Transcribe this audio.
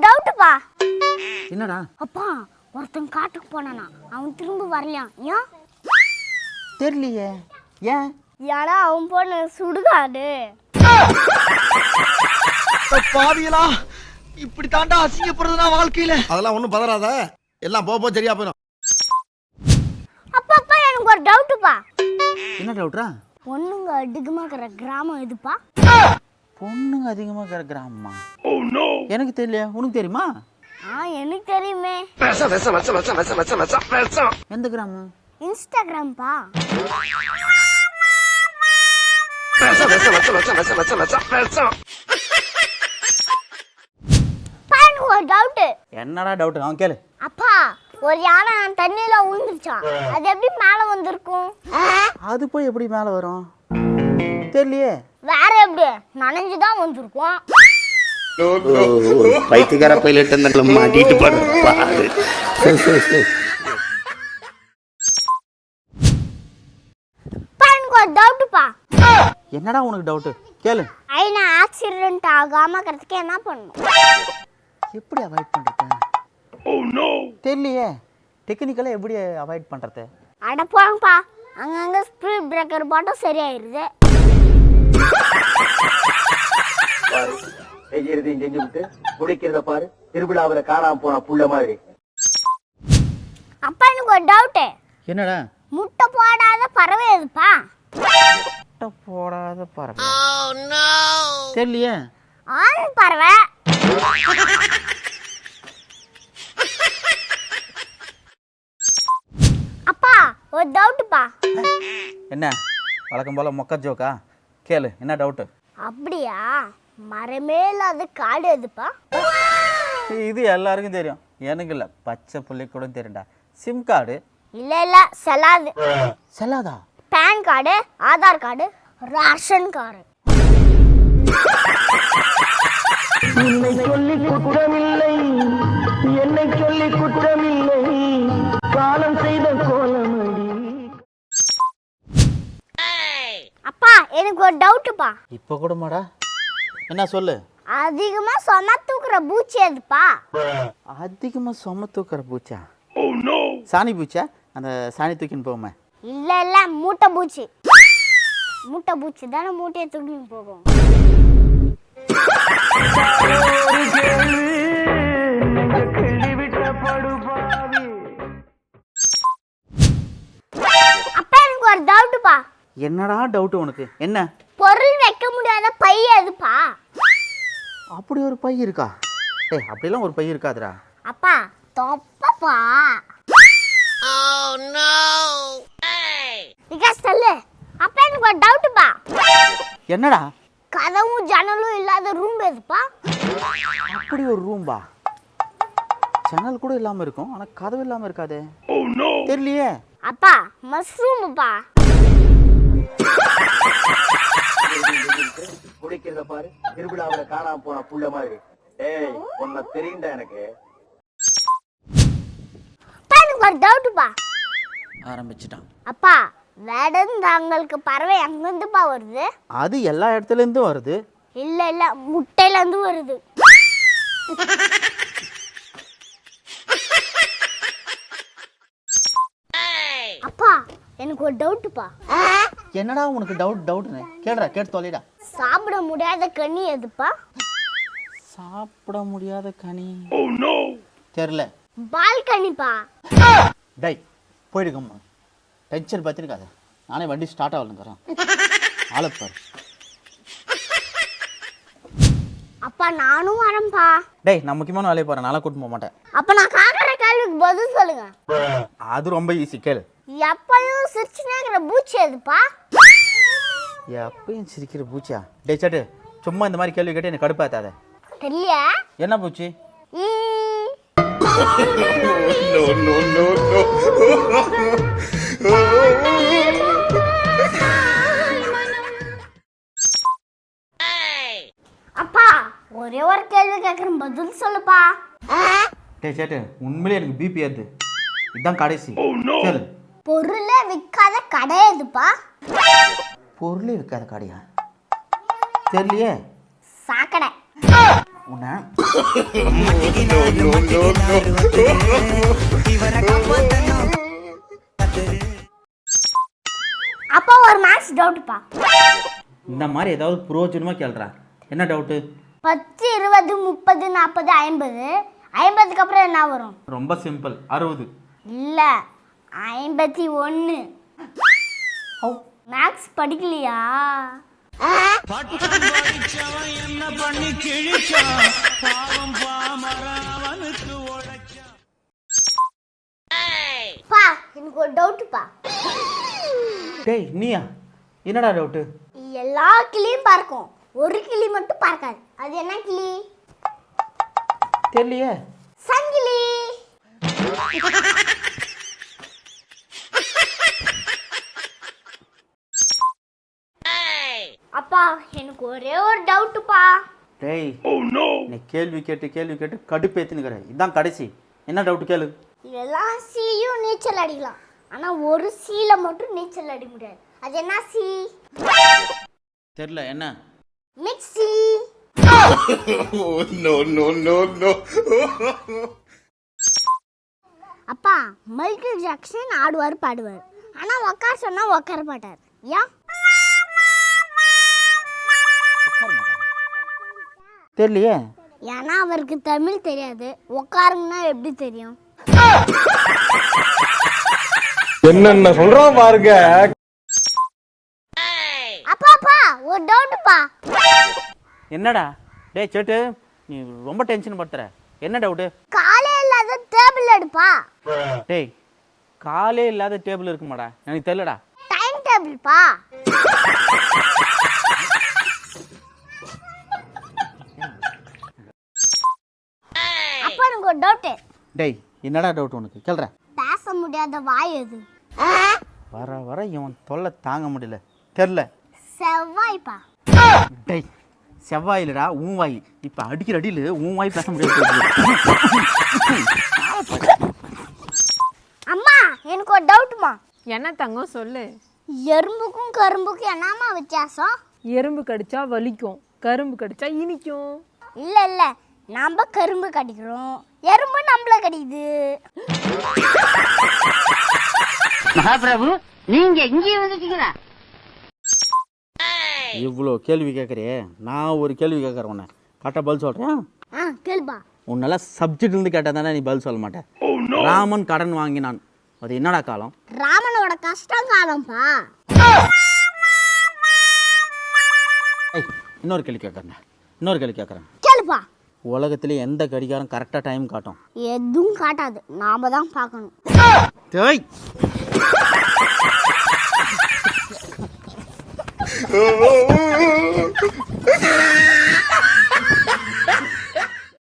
டவுட்டுப்பா. என்னடா? அப்பா ஒருத்தன் காட்டுக்கு போனானா, அவன் திரும்ப வரலையாம். ஏன் தெரியலையே. ஏன்? ஏன்னா அவன் போன சுடுகாடு. பாவியலா, இப்படி தாண்டா அசிங்கப்படுறதுனா வாழ்க்கையில. அதெல்லாம் ஒன்றும் பதறாத, எல்லாம் போக போக சரியா போயிடும். அப்பா அப்பா எனக்கு ஒரு டவுட்டுப்பா. என்ன டவுட்ரா? பொண்ணுங்க அதிகமாக இருக்கிற கிராமம் எதுப்பா? பொண்ணுங்க அதிகமாக இருக்கிற கிராமமா? எனக்கு தெரியல, உனக்கு தெரியுமா? எனக்கு தெரியுமே. எந்த கிராமம்? இன்ஸ்டாகிராம்பா. ஒரு டவுட். என்னடா டவுட்? அவன் கேளு. அப்பா ஒரு யானை தண்ணியில விழுந்துச்சான், அது எப்படி மேல வந்திருக்கும்? அது போய் எப்படி மேல வரும்? தெரியலையே. வேற எப்படி? நனைஞ்சுதான் வந்திருக்கும். பைத்தியக்கார பைலட் அந்த மாட்டிட்டு பாடு. டவுட்டுப்பா. என்னடா உனக்கு டவுட்? கேளு. ஐனா ஆக்சிடென்ட் ஆகாம இருக்கிறதுக்கு என்ன பண்ணணும்? எப்படி அவாய்ட் பண்றது? தெரியலையே. டெக்னிக்கலா எப்படி அவாய்ட் பண்றது? அட போங்கப்பா, அங்கங்க ஸ்பீட் பிரேக்கர் போட்டா சரியாயிருது. செய்யறதையும் செஞ்சு விட்டு குடிக்கிறத பாரு, திருவிழாவில காணாம போன புள்ள மாதிரி. அப்பா எனக்கு ஒரு டவுட். என்னடா? முட்டை போடாத பறவை எதுப்பா? முட்டை போடாத பறவை? தெரியலையே. ஆண் பறவை. அப்பா ஒரு டவுட்டுப்பா. என்ன வழக்கம் போல மொக்க ஜோக்கா? கேளு, என்ன டவுட்டு? அப்படியா, மரமே இல்லாத காடு எதுப்பா? இது எல்லாருக்கும் தெரியும், எனக்கு இல்லை, பச்சை புள்ளி கூட தெரியும்டா. Sim card. இல்ல செல்லாது. செல்லாதா? PAN card, Aadhaar card, ration card. உன்னை சொல்லி குற்றமில்லை, என்னை சொல்லி குற்றமில்லை, காலம் செய்த கோலமடி. அப்பா எனக்கு ஒரு டவுட்டுப்பா. இப்போ கூடமாடா? என்ன சொல்லு. அதிகமா சும தூக்குற பூச்சி எதுப்பா? அதிகமா சும தூக்குற பூச்சா? சாணி பூச்சா? அந்த சாணி தூக்கின்னு போகுமே. இல்ல மூட்டை பூச்சி. மூட்டை பூச்சி தானே மூட்டையை தூக்கின்னு போகும். அப்பா எனக்கு ஒரு டவுட்டுப்பா. என்னடா டவுட் உனக்கு? என்ன? பொருள் வைக்க முடியாத பை எதுப்பா? அப்படி ஒரு பை இருக்கா? ஏய், அப்படிலாம் ஒரு பை இருக்காதுடா. அப்பா தொப்பப்பா. சொல்லு. அப்பா எனக்கு ஒரு டவுட்டுப்பா. என்னடா? கதவும் ஜன்னலும் இல்லாத ரூம் எதுப்பா? அப்படி ஒரு ரூம்பா? ஜன்னல் கூட இல்லாம இருக்கும், ஆனா கதவு இல்லாம இருக்காதே. தெரியலையே. அப்பா மஷ்ரூம்பா. குடிக்கிறத பாரு, திருவிழாவில காணாம போன புள்ள மாதிரி. ஏய், உன்னை தெரியுண்டா எனக்கு. எனக்கு ஒரு டவுட்டுப்பா. ஆரம்பிச்சிட்டான். அப்பா வேடந்தாங்களுக்கு பறவை எங்கிருந்துப்பா வருது? அது எல்லா இடத்துல இருந்தும் வருது. இல்ல முட்டையில இருந்து வருது. அப்பா எனக்கு ஒரு டவுட்டுப்பா. என்னடா உனக்கு டவுட்னு கேளுடா, கேட்டு தொலைடா. சாப்பிட முடியாத கனி எதுப்பா? சாப்பிட முடியாத கனி? தெரியல. பால்கனிப்பா. டை போயிடுங்கம்மா, டென்ஷன் பார்த்துருக்காத. நானே வண்டி ஸ்டார்ட் ஆகலங்கிறேன். ஆளப்பாரு. அப்பா நானும் வரேன்ப்பா. டேய், நான் முக்கியமான வேலையை போகிறேன், நல்லா கூட்டிட்டு போக மாட்டேன். அப்ப நான் கேட்குற கேள்விக்கு பதில் சொல்லுங்க. அது ரொம்ப ஈஸி, கேளு. எப்பயும் சிரிச்சுனே இருக்கிற பூச்சி எதுப்பா? எப்பயும் சிரிக்கிற பூச்சியா? டேய் சட்டு, சும்மா இந்த மாதிரி கேள்வி கேட்டு எனக்கு கடுப்பாத்தாத. தெரியல. என்ன பூச்சி? அப்பா ஒரே ஒரு கேள்வி கேட்குறேன், பதில் சொல்லுப்பா. டேய் சேட்டு, உண்மையிலே எனக்கு பிபி ஏறுது. இதுதான் கடைசி. கேளு. பொருளே விற்காத கடை எதுப்பா? பொருளே விற்காத கடையா? தெரியலையே. சாக்கடை. உன்ன அப்பா ஒரு மேக்ஸ் டவுட்ப்பா. இந்த மாதிரி ஏதாவது புரோஜனமாக கேள்றா. என்ன டவுட்டு? 10, 20, 30, 40, 50. 50க்கு அப்புறம் என்ன வரும்? ரொம்ப சிம்பிள், 60. இல்ல 51. மேக்ஸ் படிக்கலையா? பா எனக்கு ஒரு டவுட்ப்பா. டேய் நீயா? என்னடா டவுட்டு? எல்லா கிளியும் பார்க்கும், ஒரு கிளி மட்டும் பார்க்காது. அது என்ன கிளி? தெரியலையே. சங்கிலி. அப்பா எனக்கு ஒரே ஒரு டவுட்டுப்பா. டேய் நீ கேள்வி கேட்டு கடுப்பேத்துனுக்கிற. இதான் கடைசி. என்ன டவுட் கேளு. எல்லா சீயும் நீச்சல் அடிக்கலாம், ஆனா ஒரு சீல மட்டும் நீச்சல் அடிக்க முடியாது. அது என்ன சீ? தெரியல. என்ன? மிக்ஸி. அப்பா மைக்கேல் ஜாக்சன் ஆடுவார் பாடுவார், ஆனா உட்கார சொன்னா உட்கார மாட்டார். ஏன்? தெரியலையே. ஏன்னா அவருக்கு தமிழ் தெரியாது. உட்காருங்கன்னா எப்படி தெரியும்? என்னென்ன சொல்றோம் பாருங்க. அப்பா ஒரு டவுட்ப்பா. என்னடா? டேய் சேட்டு நீ ரொம்ப டென்ஷன் படுத்துற. என்ன டவுட்டு? காலே இல்லாத டேபிள் எடுப்பா. டேய் காலே இல்லாத டேபிள் இருக்குமாடா? எனக்கு தெரியலடா. டைம் டேபிள்ப்பா. அப்பா எனக்கு ஒரு டவுட். டேய் என்னடா டவுட் உனக்கு? கேள்ற. பேச முடியாத வாய் எது? வர இவன் தொல்லை தாங்க முடியல. தெரியல. செவ்வாய்ப்பா. டேய் செவ்வாயிலடா உன் வாய். இப்போ அடிக்கிற அடியில் உன் வாய் பேச முடியாது. அம்மா எனக்கு ஒரு டவுட்மா. என்ன தங்கம் சொல்லு. எறும்புக்கும் கரும்புக்கும் என்னம்மா வித்தியாசம்? எறும்பு கடிச்சா வலிக்கும், கரும்பு கடிச்சா இனிக்கும். இல்ல நம்ம கரும்பு கடிக்கிறோம், எறும்பு நம்மள கடிக்குது. மகாபிரபு நீங்க இங்கே வந்துட்டீங்களா? இவ்வளோ கேள்வி கேட்குறியே, நான் ஒரு கேள்வி கேட்குறேன். உன்னை கரெக்டாக பதில் சொல்கிறேன். கேள்பா. உன்னெல்லாம் சப்ஜெக்ட்லேருந்து கேட்டால் தானே நீ பதில் சொல்ல மாட்டேன். ராமன் கடன் வாங்கினான், அது என்னடா காலம்? ராமனோட கஷ்டம் காலம்பா. இன்னொரு கேள்வி கேட்குறேன். கேளுப்பா. உலகத்திலே எந்த கடிகாரம் கரெக்டாக டைம் காட்டும்? எதுவும் காட்டாது, நாம தான் பார்க்கணும். டேய்